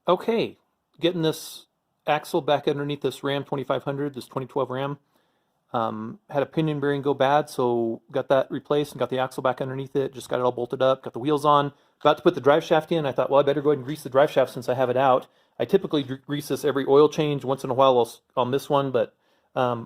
Okay, getting this axle back underneath this Ram 2500, this 2012 Ram. Had a pinion bearing go bad, so got that replaced and got the axle back underneath it. Just got it all bolted up, got the wheels on. About to put the drive shaft in. I thought, well, I better go ahead and grease the drive shaft since I have it out. I typically grease this every oil change. Once in a while I'll miss one, but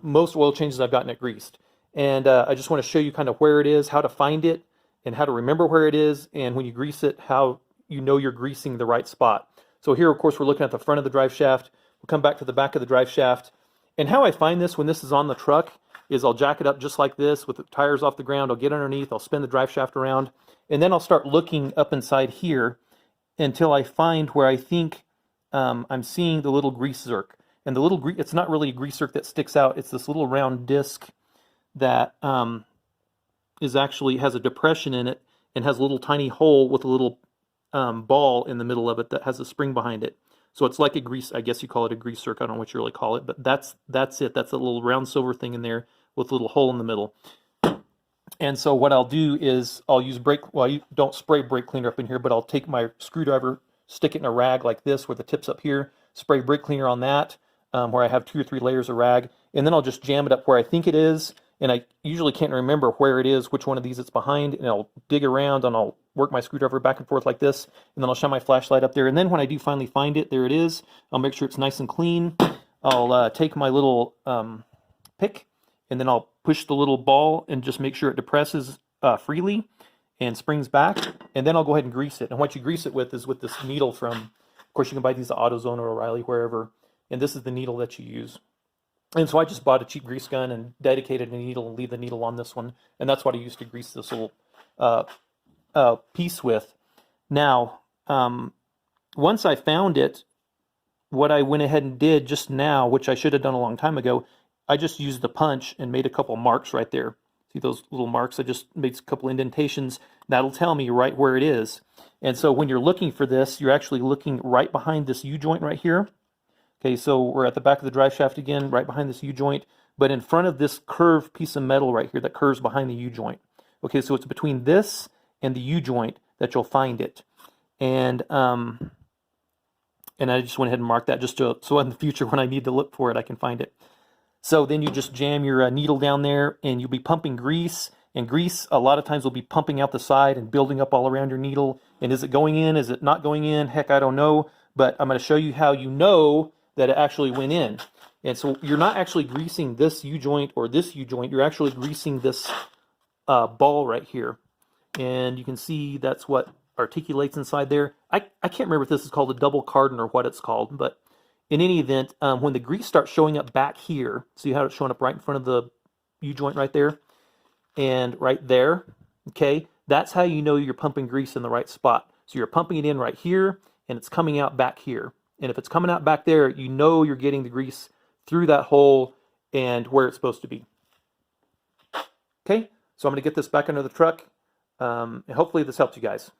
most oil changes I've gotten it greased. And I just want to show you kind of where it is, how to find it, and how to remember where it is, and when you grease it, how you know you're greasing the right spot. So here, of course, we're looking at the front of the drive shaft. We'll come back to the back of the drive shaft. And how I find this when this is on the truck is I'll jack it up just like this with the tires off the ground. I'll get underneath, I'll spin the drive shaft around, and then I'll start looking up inside here until I find where I think I'm seeing the little grease zerk. And the little it's not really a grease zerk that sticks out. It's this little round disc that is actually has a depression in it and has a little tiny hole with a little ball in the middle of it that has a spring behind it. So it's like a grease, I guess you call it a grease zerk. I don't know what you really call it, but that's it. That's a little round silver thing in there with a little hole in the middle. And so what I'll do is I'll use well, you don't spray brake cleaner up in here, but I'll take my screwdriver, stick it in a rag like this where the tip's up here, spray brake cleaner on that, where I have 2 or 3 layers of rag, and then I'll just jam it up where I think it is. And I usually can't remember where it is, which one of these it's behind, and I'll dig around and I'll work my screwdriver back and forth like this, and then I'll shine my flashlight up there. And then when I do finally find it, there it is. I'll make sure it's nice and clean. I'll take my little pick, and then I'll push the little ball and just make sure it depresses freely and springs back, and then I'll go ahead and grease it. And what you grease it with is with this needle from, of course you can buy these at AutoZone or O'Reilly, wherever, and this is the needle that you use. And so I just bought a cheap grease gun and dedicated a needle and leave the needle on this one. And that's what I used to grease this little piece with. Now, once I found it, what I went ahead and did just now, which I should have done a long time ago, I just used the punch and made a couple marks right there. See those little marks? I just made a couple indentations. That'll tell me right where it is. And so when you're looking for this, you're actually looking right behind this U-joint right here. Okay, so we're at the back of the drive shaft again, right behind this U-joint, but in front of this curved piece of metal right here that curves behind the U-joint. Okay, so it's between this and the U-joint that you'll find it. And I just went ahead and marked that just so in the future when I need to look for it, I can find it. So then you just jam your needle down there and you'll be pumping grease. And grease a lot of times will be pumping out the side and building up all around your needle. And is it going in? Is it not going in? Heck, I don't know. But I'm going to show you how you know that it actually went in. And so you're not actually greasing this U-joint or this U-joint, you're actually greasing this ball right here. And you can see that's what articulates inside there. I can't remember if this is called a double cardon or what it's called, but in any event, when the grease starts showing up back here, see how it's showing up right in front of the U-joint right there? And right there, okay? That's how you know you're pumping grease in the right spot. So you're pumping it in right here, and it's coming out back here. And if it's coming out back there, you know you're getting the grease through that hole and where it's supposed to be. Okay, so I'm going to get this back under the truck, and hopefully this helps you guys.